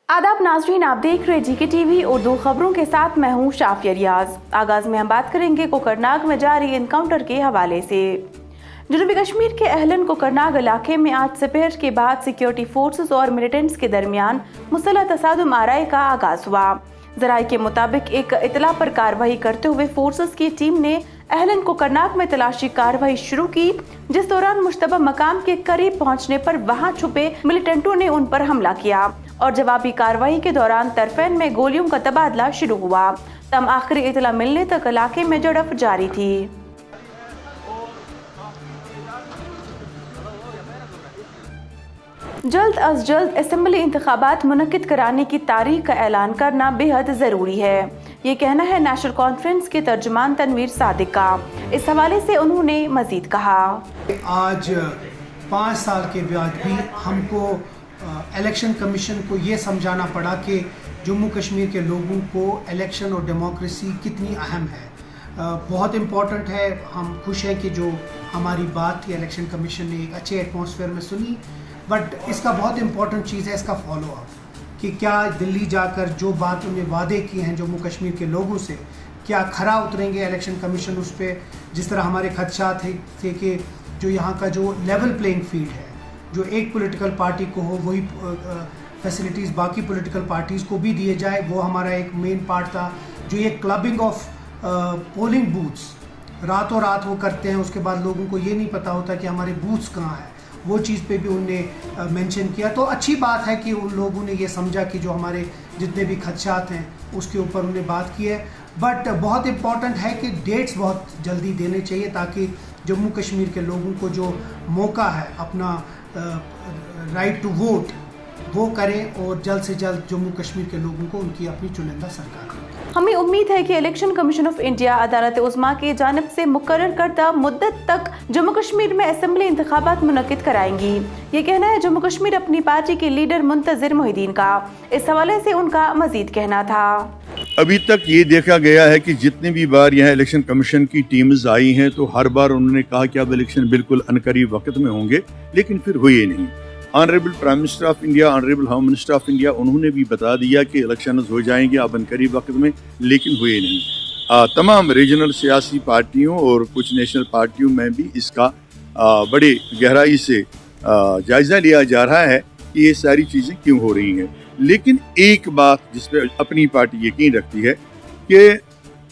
आदाब नाज़रीन, आप देख रहे GK TV उर्दू खबरों के साथ मैं हूं शाफिया रियाज। आगाज में हम बात करेंगे कोकरनाग में जारी एनकाउंटर के हवाले से। जनूबी कश्मीर के अहलन कोकरनाग इलाके में आज दोपहर के बाद सिक्योरिटी फोर्सेस और मिलिटेंट्स के दरमियान मुसल्लह तसादुम आराई का आगाज हुआ। जराये के मुताबिक एक इतला पर कार्रवाई करते हुए फोर्सेस की टीम ने अहलन कोकरनाग में तलाशी कार्रवाई शुरू की, जिस दौरान मुश्तबा मकाम के करीब पहुंचने पर वहां छुपे मिलिटेंटों ने उन पर हमला किया और जवाबी कार्रवाई के दौरान तरफेन में गोलियों का तबादला शुरू हुआ। तम आखिरी इतला मिलने तक इलाके में झड़प जारी थी। जल्द अज जल्द असेंबली इंतखाबात मुनक्किद कराने की तारीख का ऐलान करना बेहद ज़रूरी है, ये कहना है नेशनल कॉन्फ्रेंस के तर्जुमान तनवीर सादिक का। इस हवाले से उन्होंने मजीद कहा, आज 5 साल के बाद भी हमको इलेक्शन कमीशन को ये समझाना पड़ा कि जम्मू कश्मीर के लोगों को इलेक्शन और डेमोक्रेसी कितनी अहम है, बहुत इम्पोर्टेंट है। हम खुश हैं कि जो हमारी बात थी इलेक्शन कमीशन ने एक अच्छे एटमॉस्फेयर में सुनी, बट इसका बहुत इम्पोर्टेंट चीज़ है इसका फॉलो अप, कि क्या दिल्ली जाकर जो बात उन्हें वादे किए हैं जम्मू कश्मीर के लोगों से, क्या खरा उतरेंगे इलेक्शन कमीशन उस पर। जिस तरह हमारे खदशात थे कि जो यहाँ का जो लेवल प्लेइंग फील्ड है, जो एक पॉलिटिकल पार्टी को हो वही फैसिलिटीज़ बाकी पॉलिटिकल पार्टीज़ को भी दिए जाए, वो हमारा एक मेन पार्ट था। जो ये क्लबिंग ऑफ पोलिंग बूथ्स रातों रात वो करते हैं, उसके बाद लोगों को ये नहीं पता होता कि हमारे बूथ्स कहाँ हैं, वो चीज़ पे भी उन्होंने मेंशन किया। तो अच्छी बात है कि उन लोगों ने ये समझा कि जो हमारे जितने भी खदशात हैं उसके ऊपर उन्होंने बात की है। बट बहुत इम्पॉर्टेंट है कि डेट्स बहुत जल्दी देने चाहिए ताकि जम्मू कश्मीर के लोगों को जो मौका है अपना राइट टू वोट वो करें और जल्द से जल्द जम्मू कश्मीर के लोगों को उनकी अपनी चुनिंदा सरकार दें। हमें उम्मीद है कि इलेक्शन कमीशन ऑफ इंडिया अदालत उज़्मा की जानिब से मुकर्रर करदा मुद्दत तक जम्मू कश्मीर में असेंबली इंतखाबात मुनक्किद कराएंगी, ये कहना है जम्मू कश्मीर अपनी पार्टी के लीडर मुंतज़िर मोहिद्दीन का। इस हवाले से उनका मजीद कहना था, अभी तक ये देखा गया है कि जितनी भी बार यहाँ इलेक्शन कमीशन की टीम्स आई हैं तो हर बार उन्होंने कहा कि अब इलेक्शन बिल्कुल अनकरीब वक्त में होंगे, लेकिन फिर हुए नहीं। Honourable prime minister of India, honourable home minister of India, उन्होंने भी बता दिया कि इलेक्शन हो जाएंगे अब अनकरीब वक्त में, लेकिन हुए नहीं। तमाम रीजनल सियासी पार्टियों और कुछ नेशनल पार्टियों में भी इसका बड़ी गहराई से जायज़ा लिया जा रहा है कि ये सारी चीज़ें क्यों हो रही हैं। लेकिन एक बात जिस पर अपनी पार्टी यकीन रखती है कि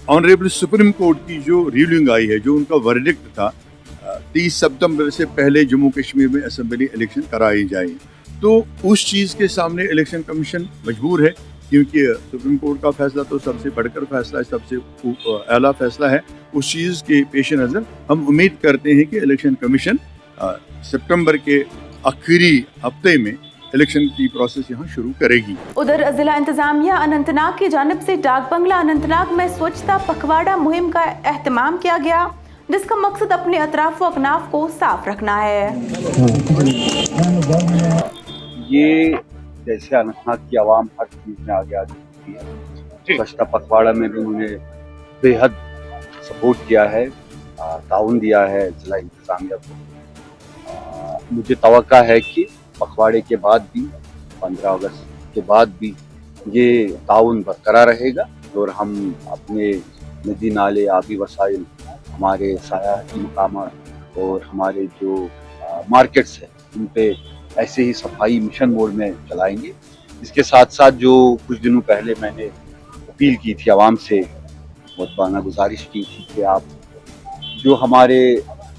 ऑनरेबल सुप्रीम कोर्ट की जो रूलिंग आई है, जो उनका वर्डिक्ट था 30 सितंबर से पहले जम्मू कश्मीर में असेंबली इलेक्शन कराई जाए, तो उस चीज़ के सामने इलेक्शन कमीशन मजबूर है, क्योंकि सुप्रीम कोर्ट का फैसला तो सबसे बढ़कर फैसला है, सबसे आला फैसला है। उस चीज़ के पेश नज़र हम उम्मीद करते हैं कि इलेक्शन कमीशन सितंबर के आखिरी हफ्ते में इलेक्शन की प्रोसेस यहाँ शुरू करेगी। उधर जिला इंतजामिया अनंतनाग की जानिब से डाक बंगला अनंतनाग में स्वच्छता पखवाड़ा मुहिम का एहतमाम किया गया, जिसका मकसद अपने अतराफ व अकनाफ को साफ रखना है। ये जैसे अनंतनाग की आवाम हर चीज में आगे आ चुकी है, स्वच्छता पखवाड़ा में भी उन्होंने बेहद सपोर्ट किया है, ताउन दिया है जिला इंतजामिया को। मुझे तवक्का है कि पखवाड़े के बाद भी 15 अगस्त के बाद भी ये ताउन बरकरार रहेगा और हम अपने नदी नाले आबी वसाइल, हमारे सयाहती मकाम और हमारे जो मार्केट्स हैं उन पे ऐसे ही सफाई मिशन मोड में चलाएंगे। इसके साथ साथ जो कुछ दिनों पहले मैंने अपील की थी आवाम से, मुतबाना गुजारिश की थी कि आप जो हमारे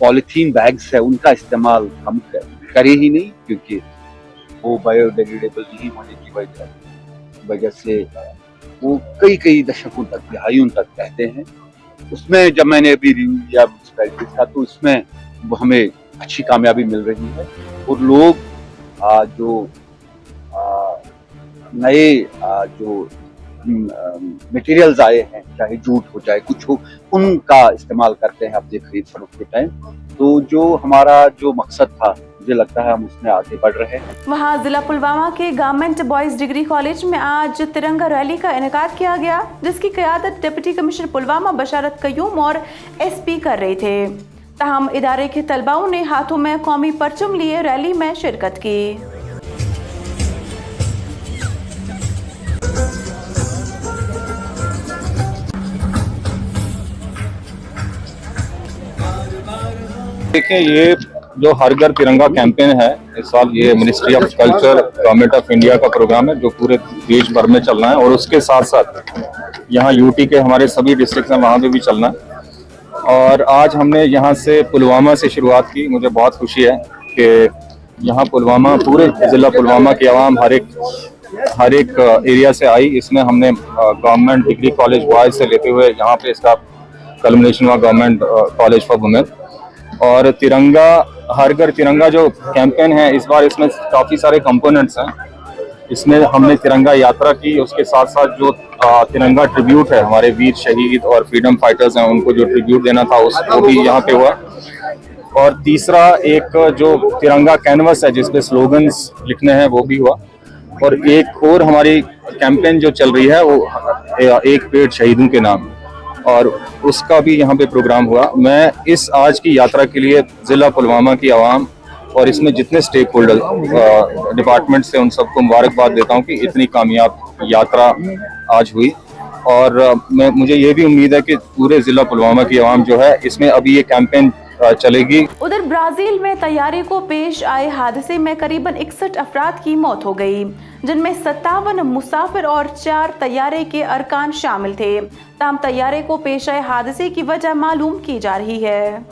पॉलीथीन बैग्स है उनका इस्तेमाल हम करें ही नहीं, क्योंकि वो बायोडिग्रेडेबल नहीं होने की वजह से वो कई दशकों तक, दिहाइयों तक रहते हैं। उसमें जब मैंने अभी रिव्यू किया म्यूनसिपैलिटीज का, तो इसमें हमें अच्छी कामयाबी मिल रही है और लोग जो नए जो मटेरियल्स आए हैं, चाहे जूट हो चाहे कुछ हो, उनका इस्तेमाल करते हैं अपने खरीद फरोख्त के टाइम। तो जो हमारा जो मकसद था, मुझे लगता है हम उसमें आगे बढ़ रहे हैं। वहाँ जिला पुलवामा के गवर्नमेंट बॉयज डिग्री कॉलेज में आज तिरंगा रैली का इनेकाद किया गया, जिसकी क़यादत डिप्टी कमिश्नर पुलवामा बशारत कयूम और SP कर रहे थे। ताहम इदारे के तलबाओं ने हाथों में कौमी परचम लिए रैली में शिरकत की। देखिए, ये जो हर घर तिरंगा कैंपेन है, इस साल ये ministry of culture government of India का प्रोग्राम है जो पूरे देश भर में चलना है, और उसके साथ साथ यहाँ यूटी के हमारे सभी डिस्ट्रिक्ट हैं वहाँ पे भी चलना है। और आज हमने यहाँ से पुलवामा से शुरुआत की। मुझे बहुत खुशी है कि यहाँ पुलवामा, पूरे ज़िला पुलवामा की आवाम हर एक एरिया से आई। इसमें हमने गवर्नमेंट डिग्री कॉलेज बॉयज़ से लेते हुए यहाँ पे इसका कल्मिनेशन हुआ गवर्नमेंट कॉलेज फॉर वुमेन। और तिरंगा, हर घर तिरंगा जो कैंपेन है, इस बार इसमें काफ़ी सारे कंपोनेंट्स हैं। इसमें हमने तिरंगा यात्रा की, उसके साथ साथ जो तिरंगा ट्रिब्यूट है, हमारे वीर शहीद और फ्रीडम फाइटर्स हैं उनको जो ट्रिब्यूट देना था उसको भी यहाँ पे हुआ। और तीसरा एक जो तिरंगा कैनवस है जिसपे स्लोगन्स लिखने हैं वो भी हुआ। और एक और हमारी कैंपेन जो चल रही है वो एक पेड़ शहीदों के नाम, और उसका भी यहाँ पे प्रोग्राम हुआ। मैं इस आज की यात्रा के लिए ज़िला पुलवामा की आवाम और इसमें जितने स्टेक होल्डर डिपार्टमेंट से उन सबको मुबारकबाद देता हूँ कि इतनी कामयाब यात्रा आज हुई। और मुझे ये भी उम्मीद है कि पूरे ज़िला पुलवामा की आवाम जो है इसमें अभी ये कैंपेन चलेगी। उधर ब्राजील में तैयारी को पेश आए हादसे में करीबन 61 अफराद की मौत हो गई, जिनमें 57 मुसाफिर और 4 तैयारे के अरकान शामिल थे। ताहम तैयारे को पेश आए हादसे की वजह मालूम की जा रही है।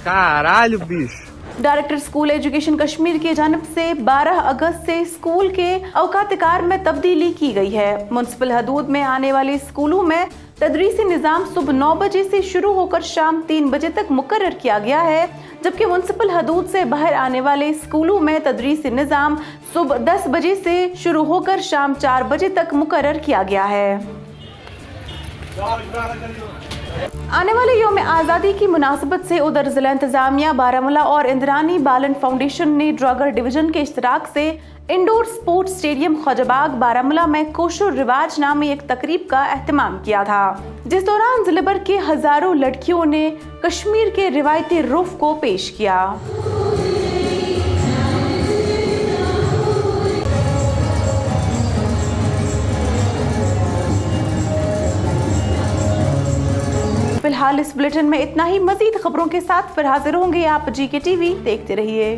Caralho, bicho. Director school education Kashmir की जानिब से 12 अगस्त से स्कूल के औकात-ए-कार में तब्दीली की गई है। मुनिसिपल हदूद में आने वाले स्कूलों में तदरीसी निज़ाम सुबह 9 बजे से शुरू होकर शाम 3 बजे तक मुकर्रर किया गया है, जबकि मुनिसिपल हदूद से बाहर आने वाले स्कूलों में तदरीसी निज़ाम सुबह 10 बजे से शुरू होकर शाम 4 बजे तक मुकर्रर किया गया है। आने वाले यौम आज़ादी की मुनासबत से उधर जिला इंतजामिया बारामूला और इंद्रानी बालन फाउंडेशन ने ड्रॉगर डिवीजन के इश्तराक से indoor sports stadium Khwajabagh Baramulla में कोशुर रिवाज नामी एक तकरीब का एहतमाम किया था, जिस दौरान जिले भर के हजारों लड़कियों ने कश्मीर के रिवायती रुफ को पेश किया। फिलहाल इस बुलेटिन में इतना ही। मजीद खबरों के साथ फिर हाजिर होंगे आप GK TV। देखते रहिए।